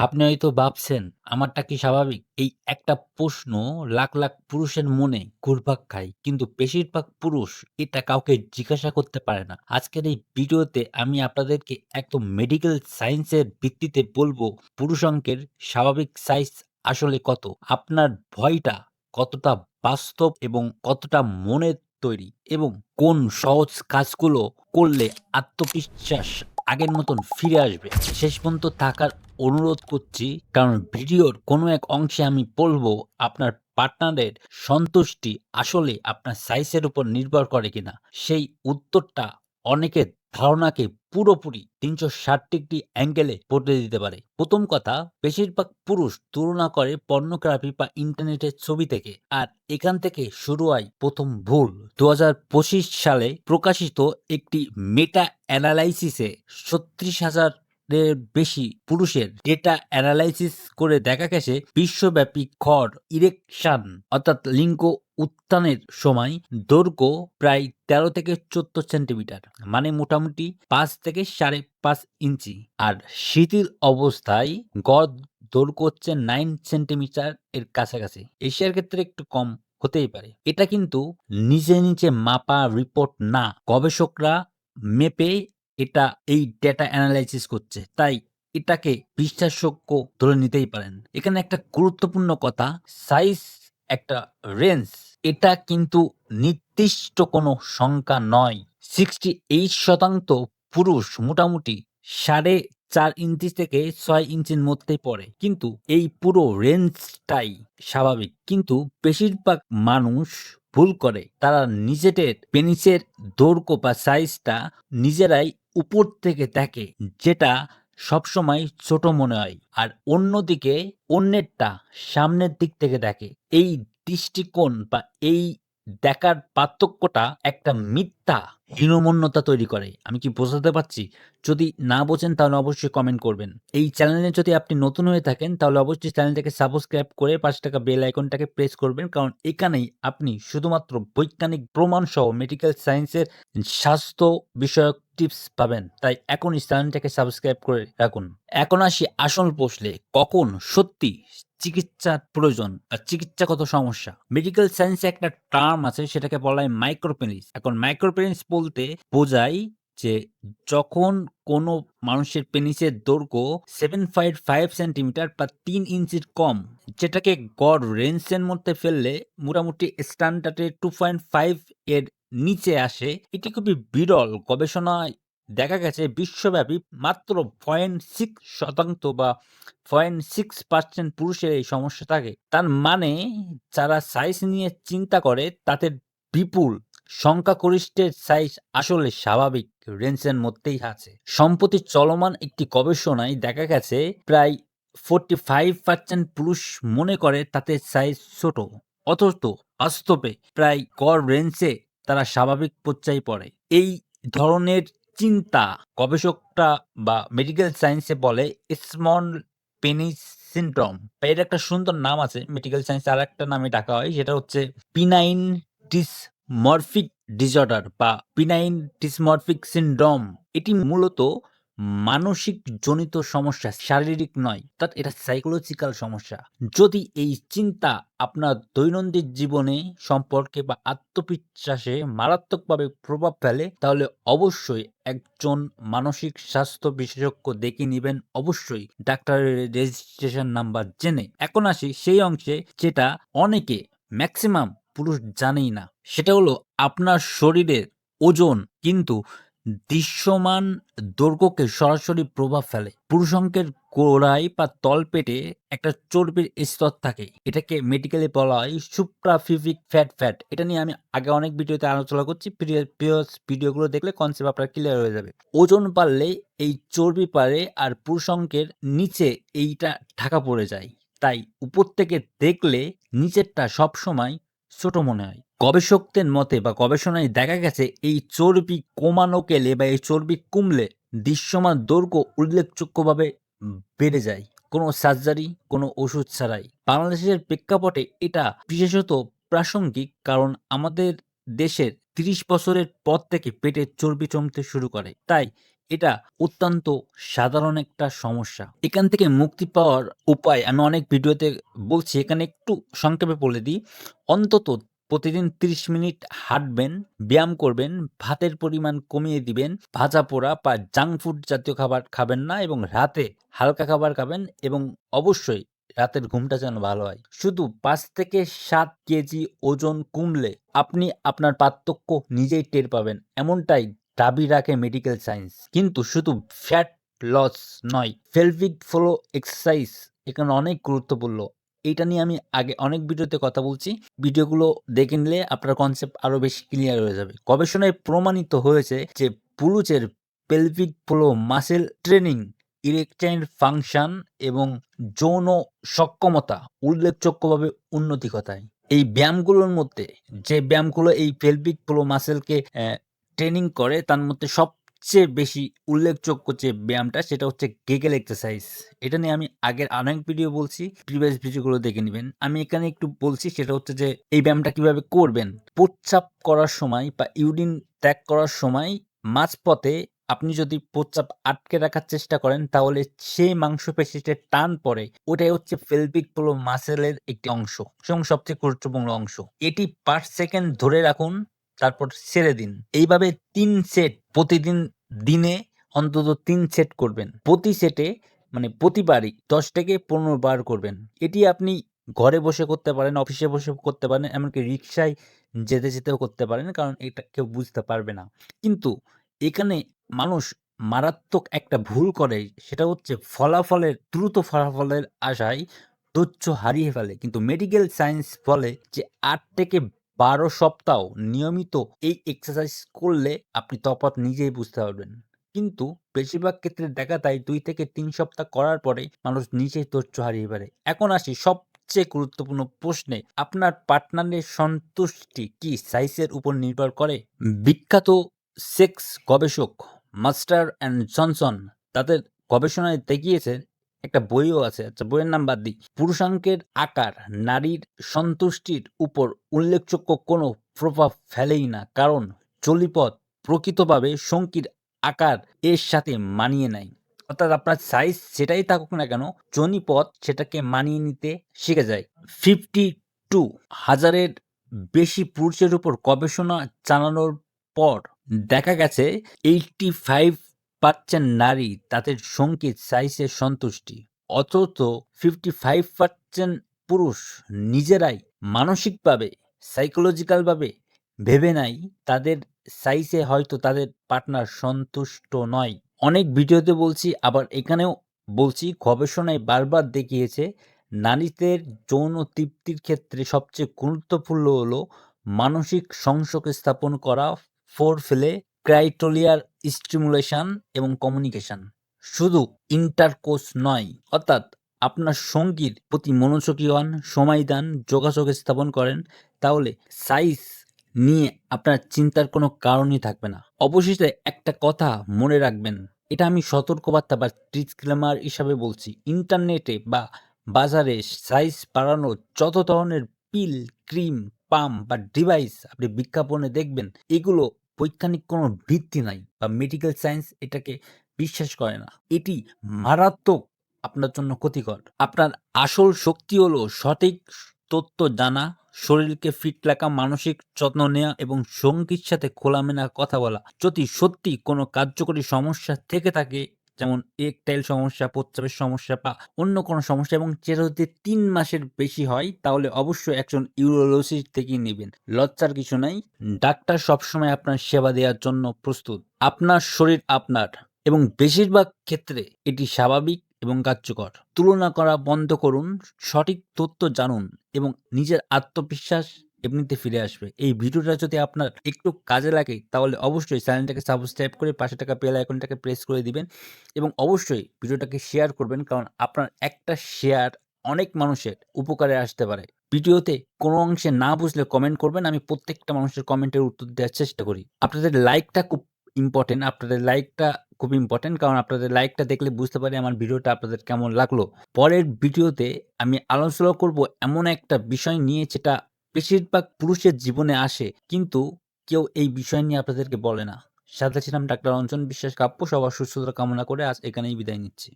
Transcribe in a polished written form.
আপনি হয়তো ভাবছেন, আমারটা কি স্বাভাবিক? এই একটা প্রশ্ন লাখ, লাখ পুরুষের মনে ঘুরপাক খায়। কিন্তু বেশিরভাগ পুরুষ এটা কাউকে জিজ্ঞাসা করতে পারে না। আজকের এই ভিডিওতে আমি আপনাদেরকে একদম মেডিকেল সায়েন্স এর ভিত্তিতে বলবো, পুরুষ অঙ্কের স্বাভাবিক সাইজ আসলে কত? আপনার ভয়টা কতটা বাস্তব এবং কতটা মনের তৈরি? এবং কোন সহজ কাজগুলো করলে আত্মবিশ্বাস আগের মতন ফিরে আসবে? শেষ পর্যন্ত থাকার অনুরোধ করছি। কারণ ভিডিওর কোনো এক অংশে আমি বলবো, আপনার পার্টনারের সন্তুষ্টি আসলে আপনার সাইজের উপর নির্ভর করে কিনা। সেই উত্তরটা অনেকের ধারণাকে পুরোপুরি ৩৬০ ডিগ্রি অ্যাঙ্গেলে বদলে দিতে পারে। ১ম কথা, বেশিরভাগ পুরুষ তুলনা করে পর্নোগ্রাফি বা ইন্টারনেটের ছবি থেকে। আর এখান থেকে শুরু হয় ১ম ভুল। ২০২৫ সালে প্রকাশিত একটি মেটা অ্যানালাইসিসে ৩৬,০০০ এর বেশি পুরুষের ডেটা অ্যানালাইসিস করে দেখা গেছে, বিশ্বব্যাপী গড় ইরেকশন অর্থাৎ লিঙ্গ উত্থানের সময় দৈর্ঘ্য প্রায় ১৩ থেকে ১৪ সেন্টিমিটার, মানে মোটামুটি ৫ থেকে ৫.৫ ইঞ্চি। আর শিথিল অবস্থায় গড় দৈর্ঘ্য হচ্ছে ৯ সেন্টিমিটার এর কাছাকাছি। এশিয়ার ক্ষেত্রে একটু কম হতেই পারে। এটা কিন্তু নিজে মাপা রিপোর্ট না, গবেষকরা মেপে এটা এই ডেটা অ্যানালাইসিস করছে। তাই এটাকে বিশ্বাসযোগ্য ধরে নিতেই পারেন। এখানে একটা গুরুত্বপূর্ণ কথা, সাইজ একটা রেঞ্জ। এটা কিন্তু নির্দিষ্ট কোনো সংখ্যা নয়। 68% পুরুষ মোটামুটি ৪.৫ ইঞ্চি থেকে ৬ ইঞ্চির মধ্যেই পড়ে। কিন্তু এই পুরো রেঞ্জটাই স্বাভাবিক। কিন্তু বেশিরভাগ মানুষ ভুল করে। তারা নিজেদের পেনিসের দৈর্ঘ্য বা সাইজটা নিজেরাই উপর থেকে দেখে, যেটা সবসময় ছোট মনে হয়। আর অন্যদিকে অন্যেরটা সামনের দিক থেকে দেখে। এই দৃষ্টিকোণ বা এই দেখার পার্থক্যটা একটা মিথ্যা হীনমন্যতা তৈরি করে। আমি কি বোঝাতে পারছি? যদি না বোঝেন তাহলে অবশ্যই কমেন্ট করবেন। এই চ্যানেলে যদি আপনি নতুন হয়ে থাকেন তাহলে অবশ্যই চ্যানেলটাকে সাবস্ক্রাইব করে পাশে থাকা বেল আইকনটাকে প্রেস করবেন। কারণ এখানেই আপনি শুধুমাত্র বৈজ্ঞানিক প্রমাণ সহ মেডিকেল সায়েন্সের স্বাস্থ্য বিষয়ক টিপস পাবেন। তাই এখনই চ্যানেলটাকে সাবস্ক্রাইব করে রাখুন। এখন আসি আসল প্রশ্নে, কখন সত্যি চিকিৎসার প্রয়োজন বা চিকিৎসাগত সমস্যা। মেডিকেল সায়েন্সে একটা টার্ম আছে, সেটাকে বলা হয় মাইক্রোপেনিস। এখন মাইক্রোপেনিস বলতে বোঝায় যে যখন কোনো মানুষের পেনিসের দৈর্ঘ্য 7.5 সেন্টিমিটার বা ৩ ইঞ্চির কম, যেটাকে গড় রেঞ্জের মধ্যে ফেললে মোটামুটি স্ট্যান্ডার্ডের 2.5 এর নিচে আসে। এটি খুবই বিরল। গবেষণায় দেখা গেছে বিশ্বব্যাপী মাত্র 0.6% বা 0.6% পুরুষের এই সমস্যা থাকে। তার মানে যারা সাইজ নিয়ে চিন্তা করে তাদের বিপুল সংখ্যাগরিষ্ঠের সাইজ আসলে স্বাভাবিক রেঞ্জের মধ্যেই আছে। সম্প্রতি চলমান একটি গবেষণায় দেখা গেছে প্রায় 45% পুরুষ মনে করে তাদের সাইজ ছোট, অথচ বাস্তবে প্রায় গড় রেঞ্জে তারা স্বাভাবিক পর্যায়ে পড়ে। এই ধরনের চিন্তা গবেষকরা বা মেডিকেল সায়েন্সে বলে স্মল পেনিস সিনড্রোম। বা এর একটা সুন্দর নাম আছে, মেডিকেল সায়েন্সে আরেকটা নামে ডাকা হয়, সেটা হচ্ছে পিনাইন ডিসমরফিক ডিসঅর্ডার বা পিনাইন ডিসমরফিক সিনড্রোম। এটি মূলত মানসিক জনিত সমস্যা, শারীরিক নয়। অর্থাৎ এটা সাইকোলজিক্যাল সমস্যা। যদি এই চিন্তা আপনার দৈনন্দিন জীবনে সম্পর্কে বা আত্মবিশ্বাসে মারাত্মকভাবে প্রভাব ফেলে, তাহলে অবশ্যই একজন মানসিক স্বাস্থ্য বিশেষজ্ঞ দেখে নিবেন, অবশ্যই ডাক্তারের রেজিস্ট্রেশন নাম্বার জেনে। এখন আসি সেই অংশে যেটা অনেকে, ম্যাক্সিমাম পুরুষ জানেই না। সেটা হলো আপনার শরীরের ওজন কিন্তু দৃশ্যমান দৈর্ঘ্যকে সরাসরি প্রভাব ফেলে। পুরুষাঙ্গের গোড়ায় বা তলপেটে একটা চর্বির স্তর থাকে। এটাকে মেডিকেলি বলা হয় সুপ্রাফিভিক ফ্যাট। এটা নিয়ে আমি আগে অনেক ভিডিওতে আলোচনা করছি। প্রিভিয়াস ভিডিওগুলো দেখলে কনসেপ্ট আপনার ক্লিয়ার হয়ে যাবে। ওজন বাড়লে এই চর্বি বাড়ে আর পুরুষাঙ্গের নিচে এইটা ঢাকা পড়ে যায়। তাই উপর থেকে দেখলে নিচেরটা সবসময় ছোট মনে হয়। গবেষকদের মতে বা গবেষণায় দেখা গেছে, এই চর্বি কমানো গেলে বা এই চর্বি কমলে দৃশ্যমান দৈর্ঘ্য উল্লেখযোগ্যভাবে বেড়ে যায়, কোনো সার্জারি, কোনো ওষুধ ছাড়াই। বাংলাদেশের প্রেক্ষাপটে এটা বিশেষত প্রাসঙ্গিক, কারণ আমাদের দেশের ৩০ বছরের পর থেকে পেটের চর্বি জমতে শুরু করে। তাই এটা অত্যন্ত সাধারণ একটা সমস্যা। এখান থেকে মুক্তি পাওয়ার উপায় আমি অনেক ভিডিওতে বলছি। এখানে একটু সংক্ষেপে বলে দিই। অন্তত প্রতিদিন ৩০ মিনিট হাঁটবেন, ব্যায়াম করবেন, ভাতের পরিমাণ কমিয়ে দিবেন, ভাজা-পোড়া বা জাঙ্ক ফুড জাতীয় খাবার খাবেন না এবং রাতে হালকা খাবার খাবেন এবং অবশ্যই রাতের ঘুমটা যেন ভালো হয়। শুধু ৫ থেকে ৭ কেজি ওজন কমলে আপনি আপনার পার্থক্য নিজেই টের পাবেন। এমনটাই দাবি রাখে মেডিকেল সায়েন্স। কিন্তু শুধু ফ্যাট লস নয়, পেলভিক ফ্লো এক্সারসাইজ এখানে অনেক গুরুত্বপূর্ণ। এইটা নিয়ে আমি আগে অনেক ভিডিওতে কথা বলছি। ভিডিওগুলো দেখে নিলে আপনার কনসেপ্ট আরো বেশি ক্লিয়ার হয়ে যাবে। গবেষণায় প্রমাণিত হয়েছে যে পুরুষের pelvic flow muscle training, erectile function এবং যৌন সক্ষমতা উল্লেখযোগ্যভাবে উন্নতি ঘটায়। এই ব্যায়ামগুলোর মধ্যে যে ব্যায়ামগুলো এই পেলভিক ফ্লো মাসলকে ট্রেনিং করে তার মধ্যে সবচেয়ে বেশি উল্লেখযোগ্য যে ব্যায়ামটা সেটা হচ্ছে কেগেল এক্সারসাইজ। এটা নিয়ে আমি আগের অনেক ভিডিও বলছি, প্রিভিয়াস ভিডিওগুলো দেখে নিবেন। আমি এখানে একটু বলছি সেটা হচ্ছে যে এই ব্যায়ামটা কিভাবে করবেন। প্রস্রাব করার সময় বা ইউরিন ত্যাগ করার সময় মাঝপথে আপনি যদি প্রস্রাব আটকে রাখার চেষ্টা করেন তাহলে সেই মাংসপেশিতে টান পড়ে। ওটাই হচ্ছে পেলভিক ফ্লো মাসলের একটি অংশ এবং সবচেয়ে গুরুত্বপূর্ণ অংশ। এটি ৫ সেকেন্ড ধরে রাখুন, তারপর ছেড়ে দিন। এইভাবে ৩ সেট প্রতিদিন দিনে অন্তত ৩ সেট করবেন। প্রতি সেটে মানে প্রতিবারই ১০ থেকে ১৫ বার করবেন। এটি আপনি ঘরে বসে করতে পারেন, অফিসে বসে করতে পারেন, এমনকি রিক্সায় যেতেও করতে পারেন। কারণ এটা কেউ বুঝতে পারবে না। কিন্তু এখানে মানুষ মারাত্মক একটা ভুল করে, সেটা হচ্ছে দ্রুত ফলাফলের আশায় ধৈর্য হারিয়ে ফেলে। কিন্তু মেডিকেল সায়েন্স বলে যে ৮ থেকে ১২ সপ্তাহ নিয়মিত এই এক্সারসাইজ করলে আপনি তফাৎ নিজেই বুঝতে পারবেন। কিন্তু বেশিরভাগ ক্ষেত্রে দেখা যায় ২ থেকে ৩ সপ্তাহ করার পরেই মানুষ নিজেই ধৈর্য হারিয়ে ফেলে। এখন আসি সবচেয়ে গুরুত্বপূর্ণ প্রশ্নে, আপনার পার্টনারের সন্তুষ্টি কি সাইজের উপর নির্ভর করে? বিখ্যাত সেক্স গবেষক মাস্টার অ্যান্ড জনসন তাদের গবেষণায় দেখিয়েছে, একটা বইও আছে, আচ্ছা বইয়ের নাম বাদ দিই। পুরুষাঙ্গের আকার নারীর সন্তুষ্টির উপর উল্লেখযোগ্য কোনো প্রভাব ফেলেই না, কারণ জলিপথ প্রকৃতভাবে সঙ্গীর আকার এর সাথে মানিয়ে নেয়। অর্থাৎ আপনার সাইজ যেটাই থাকুক না কেন, জনিপথ সেটাকে মানিয়ে নিতে শিখে যায়। 52,000-এর বেশি পুরুষের উপর গবেষণা চালানোর পর দেখা গেছে 85% নারী তাদের সঙ্গীর সাইজে সন্তুষ্টি। অথচ 55% পুরুষ নিজেরাই মানসিকভাবে, সাইকোলজিক্যাল ভাবে ভেবে নেয় তাদের সাইজে হয়তো তাদের পার্টনার সন্তুষ্ট নয়। অনেক ভিডিওতে বলছি, আবার এখানেও বলছি, গবেষণায় বারবার দেখিয়েছে নারীদের যৌন তৃপ্তির ক্ষেত্রে সবচেয়ে গুরুত্বপূর্ণ হলো মানসিক সংযোগ স্থাপন করা, ফোরপ্লে, ক্রাইটোরিয়াল স্টিমুলেশন এবং কমিউনিকেশন। শুধু ইন্টারকোর্স নয়। অর্থাৎ আপনার সঙ্গীর প্রতি মনোযোগী হন, সময় দেন, যোগাযোগ স্থাপন করেন, তাহলে সাইজ নিয়ে আপনার চিন্তার কোনো কারণই থাকবে না। অবশেষে একটা কথা মনে রাখবেন, এটা আমি সতর্কবার্তা বা ডিসক্লেমার হিসাবে বলছি। ইন্টারনেটে বা বাজারে সাইজ বাড়ানোর যত ধরনের পিল, ক্রিম, পাম্প বা ডিভাইস আপনি বিজ্ঞাপনে দেখবেন, এগুলো বৈজ্ঞানিক কোনো ভিত্তি নাই বা মেডিকেল সায়েন্স এটাকে বিশ্বাস করে না। এটি মারাত্মক আপনার জন্য ক্ষতিকর। আপনার আসল শক্তি হলো সঠিক তথ্য জানা, শরীরকে ফিট রাখা, মানসিক যত্ন নেওয়া এবং সঙ্গীর সাথে খোলামেলা কথা বলা। যদি সত্যি কোনো কার্যকরী সমস্যা থেকে থাকে, যেমন এরেকটাইল সমস্যা, প্রস্রাবের সমস্যা বা অন্য কোনো সমস্যা, এবং যেটা যদি ৩ মাসের বেশি হয়, তাহলে অবশ্যই একজন ইউরোলজিস্ট দেখিয়ে নিবেন। লজ্জার কিছু নাই। ডাক্তার সবসময় আপনার সেবা দেওয়ার জন্য প্রস্তুত। আপনার শরীর আপনার, এবং বেশিরভাগ ক্ষেত্রে এটি স্বাভাবিক এবং কার্যকর। তুলনা করা বন্ধ করুন, সঠিক তথ্য জানুন এবং নিজের আত্মবিশ্বাস এমনিতে ফিরে আসবে। এই ভিডিওটা যদি আপনার একটু কাজে লাগে তাহলে অবশ্যই চ্যানেলটাকে সাবস্ক্রাইব করে পাশে থাকা বেল আইকনটাকে প্রেস করে দিবেন এবং অবশ্যই ভিডিওটাকে শেয়ার করবেন, কারণ আপনার একটা শেয়ার অনেক মানুষের উপকারে আসতে পারে। ভিডিওতে কোনো অংশে না বুঝলে কমেন্ট করবেন, আমি প্রত্যেকটা মানুষের কমেন্টের উত্তর দেওয়ার চেষ্টা করি। আপনাদের লাইকটা খুব ইম্পর্টেন্ট, কারণ আপনাদের লাইকটা দেখলে বুঝতে পারি আমার ভিডিওটা আপনাদের কেমন লাগলো। পরের ভিডিওতে আমি আলোচনা করব এমন একটা বিষয় নিয়ে যেটা বেশিরভাগ পুরুষের জীবনে আসে, কিন্তু কেউ এই বিষয় নিয়ে আপনাদেরকে বলে না। সাথে ছিলাম ডাক্তার অঞ্জন বিশ্বাস কাপ্পু। সবার সুস্থতা কামনা করে আজ এখানেই বিদায় নিচ্ছি।